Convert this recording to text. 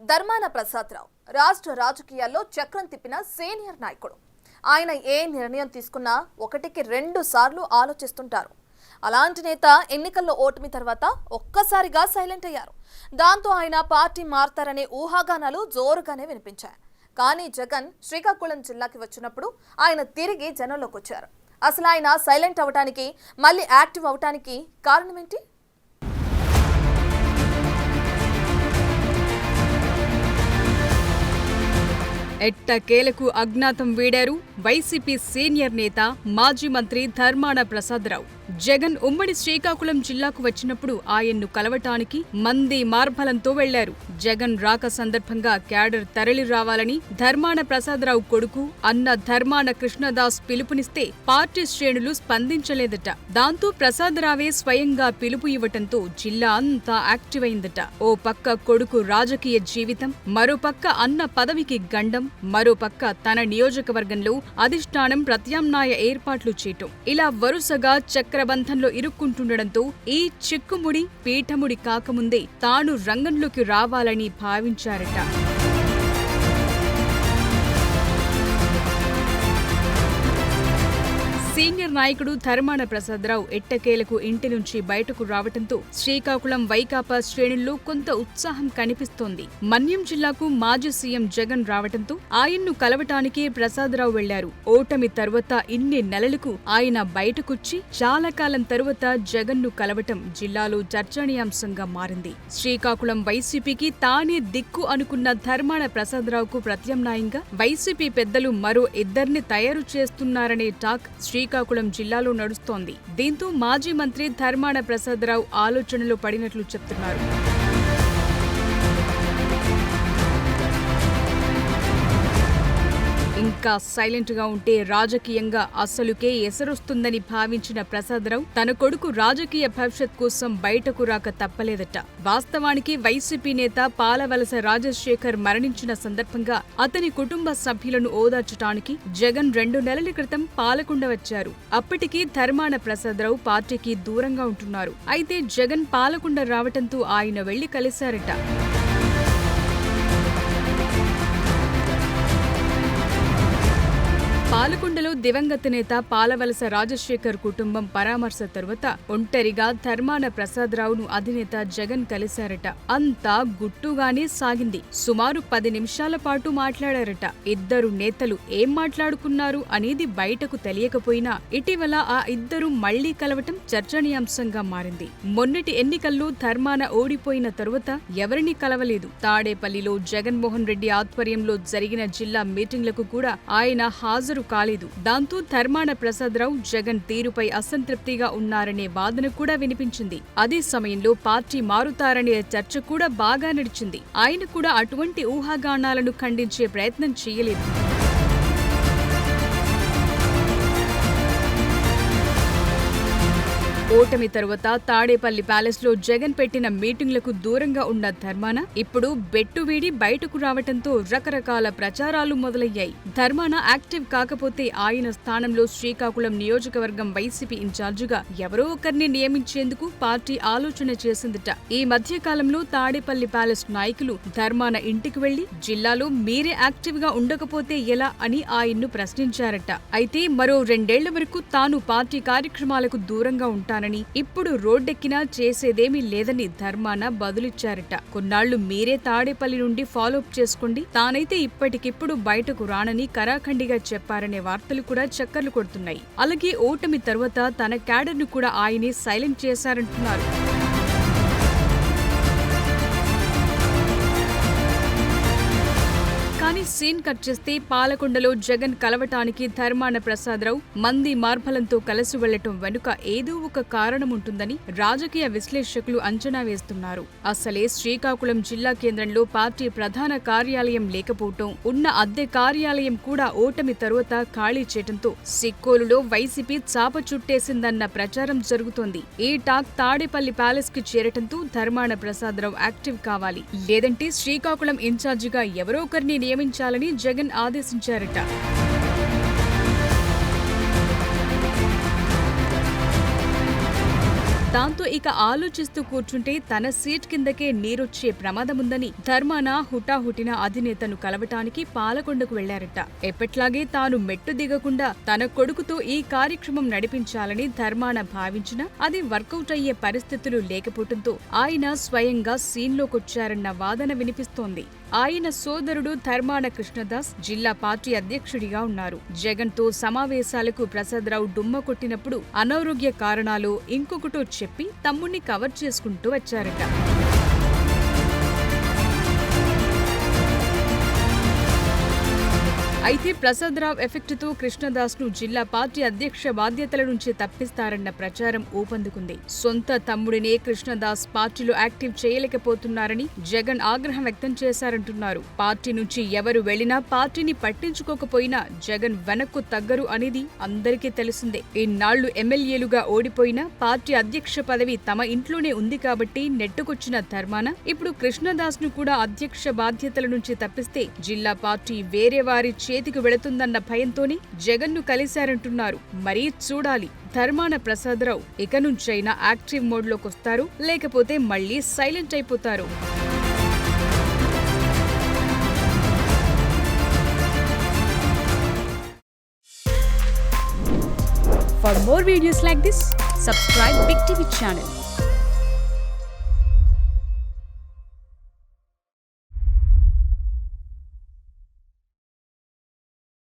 ధర్మాన ప్రసాదరావు రాష్ట్ర రాజకీయాల్లో చక్రం తిప్పిన సీనియర్ నాయకుడు. ఆయన ఏ నిర్ణయం తీసుకున్నా ఒకటికి 2 సార్లు ఆలోచిస్తుంటారు. అలాంటి నేత ఎన్నికల్లో ఓటమి తర్వాత ఒక్కసారిగా సైలెంట్ అయ్యారు. దాంతో ఆయన పార్టీ మారతారనే ఊహాగానాలు జోరుగానే వినిపించాయి. కానీ జగన్ శ్రీకాకుళం జిల్లాకి వచ్చినప్పుడు ఆయన తిరిగి జనంలోకి వచ్చారు. అసలు ఆయన సైలెంట్ అవడానికి మళ్ళీ యాక్టివ్ అవడానికి కారణమేంటి? ఎట్టకేలకు అజ్ఞాతం వీడారు వైసీపీ సీనియర్ నేత మాజీ మంత్రి ధర్మాన ప్రసాదరావు. జగన్ ఉమ్మడి శ్రీకాకుళం జిల్లాకు వచ్చినప్పుడు ఆయన్ను కలవటానికి మంది మార్బలంతో వెళ్లారు. జగన్ రాక సందర్భంగా క్యాడర్ తరలి రావాలని ధర్మాన ప్రసాదరావు కొడుకు అన్న ధర్మాన కృష్ణదాస్ పిలుపునిస్తే పార్టీ శ్రేణులు స్పందించలేదట. దాంతో ప్రసాదరావే స్వయంగా పిలుపు ఇవ్వటంతో జిల్లా అంతా యాక్టివ్ అయిందట. ఓ పక్క కొడుకు రాజకీయ జీవితం, మరోపక్క అన్న పదవికి గండం, మరోపక్క తన నియోజకవర్గంలో అధిష్టానం ప్రత్యామ్నాయ ఏర్పాట్లు చేయటం, ఇలా వరుసగా చక్రబంధంలో ఇరుక్కుంటుండటంతో ఈ చిక్కుముడి పీఠముడి కాకముందే తాను రంగంలోకి రావాలని భావించారట. సీనియర్ నాయకుడు ధర్మాన ప్రసాదరావు ఎట్టకేలకు ఇంటి నుంచి బయటకు రావటంతో శ్రీకాకుళం వైకాపా శ్రేణుల్లో కొంత ఉత్సాహం కనిపిస్తోంది. మన్యం జిల్లాకు మాజీ సీఎం జగన్ రావటంతో ఆయన్ను కలవటానికి ప్రసాదరావు వెళ్లారు. ఓటమి తరువాత ఇన్ని నెలలకు ఆయన బయటకొచ్చి చాలా కాలం తరువాత జగన్ను కలవటం జిల్లాలో చర్చనీయాంశంగా మారింది. శ్రీకాకుళం వైసీపీకి తానే దిక్కు అనుకున్న ధర్మాన ప్రసాదరావుకు ప్రత్యామ్నాయంగా వైసీపీ పెద్దలు మరో 2 తయారు చేస్తున్నారనే టాక్ శ్రీకాకుళం జిల్లాలో నడుస్తోంది. దీంతో మాజీ మంత్రి ధర్మాన ప్రసాదరావు ఆలోచనలో పడినట్లు చెప్తున్నారు. ఇంకా సైలెంట్ గా ఉంటే రాజకీయంగా అసలుకే ఎసరొస్తుందని భావించిన ప్రసాదరావు తన కొడుకు రాజకీయ భవిష్యత్ కోసం బయటకు రాక తప్పలేదట. వాస్తవానికి వైసీపీ నేత పాలవలస రాజశేఖర్ మరణించిన సందర్భంగా అతని కుటుంబ సభ్యులను ఓదార్చడానికి జగన్ 2 నెలల క్రితం పాలకొండ వచ్చారు. అప్పటికీ ధర్మాన ప్రసాదరావు పార్టీకి దూరంగా ఉంటున్నారు. అయితే జగన్ పాలకొండ రావటంతో ఆయన వెళ్లి కలిశారట. పాలకొండలో దివంగత నేత పాలవలస రాజశేఖర్ కుటుంబం పరామర్శ తరువాత ఒంటరిగా ధర్మాన ప్రసాదరావును అధినేత జగన్ కలిశారట. అంతా గుట్టుగానే సాగింది. సుమారు 10 నిమిషాల పాటు మాట్లాడారట. ఇద్దరు నేతలు ఏం మాట్లాడుకున్నారు అనేది బయటకు తెలియకపోయినా ఇటీవల ఆ ఇద్దరు మళ్లీ కలవటం చర్చనీయాంశంగా మారింది. మొన్నటి ఎన్నికల్లో ధర్మాన ఓడిపోయిన తరువాత ఎవరిని కలవలేదు. తాడేపల్లిలో జగన్మోహన్ రెడ్డి ఆధ్వర్యంలో జరిగిన జిల్లా మీటింగ్లకు కూడా ఆయన హాజరు కాలేదు. దాంతో ధర్మాన ప్రసాదరావు జగన్ తీరుపై అసంతృప్తిగా ఉన్నారనే వాదన కూడా వినిపించింది. అదే సమయంలో పార్టీ మారుతారనే చర్చ కూడా బాగా నడిచింది. ఆయన కూడా అటువంటి ఊహాగానాలను ఖండించే ప్రయత్నం చేయలేదు. ఓటమి తరువాత తాడేపల్లి ప్యాలెస్ లో జగన్ పెట్టిన మీటింగ్లకు దూరంగా ఉన్న ధర్మాన ఇప్పుడు బెట్టు వీడి బయటకు రావటంతో రకరకాల ప్రచారాలు మొదలయ్యాయి. ధర్మాన యాక్టివ్ కాకపోతే ఆయన స్థానంలో శ్రీకాకుళం నియోజకవర్గం వైసీపీ ఇన్ఛార్జిగా ఎవరో ఒకరిని నియమించేందుకు పార్టీ ఆలోచన చేసిందట. ఈ మధ్య కాలంలో తాడేపల్లి ప్యాలెస్ నాయకులు ధర్మాన ఇంటికి వెళ్లి జిల్లాలో మీరే యాక్టివ్ గా ఉండకపోతే ఎలా అని ఆయన్ను ప్రశ్నించారట. అయితే మరో 2 ఏళ్ల వరకు తాను పార్టీ కార్యక్రమాలకు దూరంగా ఉంటాను, ఇప్పుడు రోడ్డెక్కినా చేసేదేమీ లేదని ధర్మాన బదులిచ్చారట. కొన్నాళ్లు మీరే తాడేపల్లి నుండి ఫాలోఅప్ చేసుకోండి, తానైతే ఇప్పటికిప్పుడు బయటకు రానని కరాఖండిగా చెప్పారనే వార్తలు కూడా చక్కర్లు కొడుతున్నాయి. అలాగే ఓటమి తర్వాత తన క్యాడర్ను కూడా ఆయనే సైలెంట్ చేశారంటున్నారు. కానీ సీన్ కట్ చేస్తే పాలకొండలో జగన్ కలవటానికి ధర్మాన ప్రసాదరావు మంది మార్బలంతో కలిసి వెళ్లటం వెనుక ఏదో ఒక కారణం ఉంటుందని రాజకీయ విశ్లేషకులు అంచనా వేస్తున్నారు. అసలే శ్రీకాకుళం జిల్లా కేంద్రంలో పార్టీ ప్రధాన కార్యాలయం లేకపోవటం, ఉన్న అద్దె కార్యాలయం కూడా ఓటమి తరువాత ఖాళీ చేయటంతో సిక్కోలులో వైసీపీ చాప చుట్టేసిందన్న ప్రచారం జరుగుతోంది. ఈ టాక్ తాడేపల్లి ప్యాలెస్ కి చేరటంతో ధర్మాన ప్రసాదరావు యాక్టివ్ కావాలి, లేదంటే శ్రీకాకుళం ఇన్ఛార్జిగా ఎవరో ఒకరిని నియమించాలని జగన్ ఆదేశించారట. దాంతో ఇక ఆలోచిస్తూ కూర్చుంటే తన సీట్ కిందకే నీరొచ్చే ప్రమాదముందని ధర్మాన హుటాహుటిన అధినేతను కలవటానికి పాలకొండకు వెళ్లారట. ఎప్పట్లాగే తాను మెట్టు దిగకుండా తన కొడుకుతో ఈ కార్యక్రమం నడిపించాలని ధర్మాన భావించినా అది వర్కౌట్ అయ్యే పరిస్థితులు లేకపోవడంతో ఆయన స్వయంగా సీన్లోకొచ్చారన్న వాదన వినిపిస్తోంది. ఆయన సోదరుడు ధర్మాన కృష్ణదాస్ జిల్లా పార్టీ అధ్యక్షుడిగా ఉన్నారు. జగన్ తో సమావేశాలకు ప్రసాదరావు డుమ్మ కొట్టినప్పుడు అనారోగ్య కారణాలు ఇంకొకటో చెప్పి తమ్ముణ్ణి కవర్ చేసుకుంటూ వచ్చారట. అయితే ప్రసాదరావు ఎఫెక్ట్తో కృష్ణదాస్ ను జిల్లా పార్టీ అధ్యక్ష బాధ్యతల నుంచి తప్పిస్తారన్న ప్రచారం ఊపందుకుంది. సొంత తమ్ముడినే కృష్ణదాస్ పార్టీలో యాక్టివ్ చేయలేకపోతున్నారని జగన్ ఆగ్రహం వ్యక్తం చేశారంటున్నారు. పార్టీ నుంచి ఎవరు వెళ్లినా పార్టీని పట్టించుకోకపోయినా జగన్ వెనక్కు తగ్గరు అనేది అందరికీ తెలిసిందే. ఇన్నాళ్లు ఎమ్మెల్యేలుగా ఓడిపోయినా పార్టీ అధ్యక్ష పదవి తమ ఇంట్లోనే ఉంది కాబట్టి నెట్టుకొచ్చిన ధర్మాన ఇప్పుడు కృష్ణదాస్ ను కూడా అధ్యక్ష బాధ్యతల నుంచి తప్పిస్తే జిల్లా పార్టీ వేరే వారి చేతికి వెళుతుందన్న భయంతోనే జగన్ను కలిశారంటున్నారు. మరీ చూడాలి ధర్మాన ప్రసాదరావు ఇక నుంచైనా యాక్టివ్ మోడ్లోకొస్తారు, లేకపోతే మళ్లీ సైలెంట్ అయిపోతారు. For more videos like this, subscribe Big TV channel.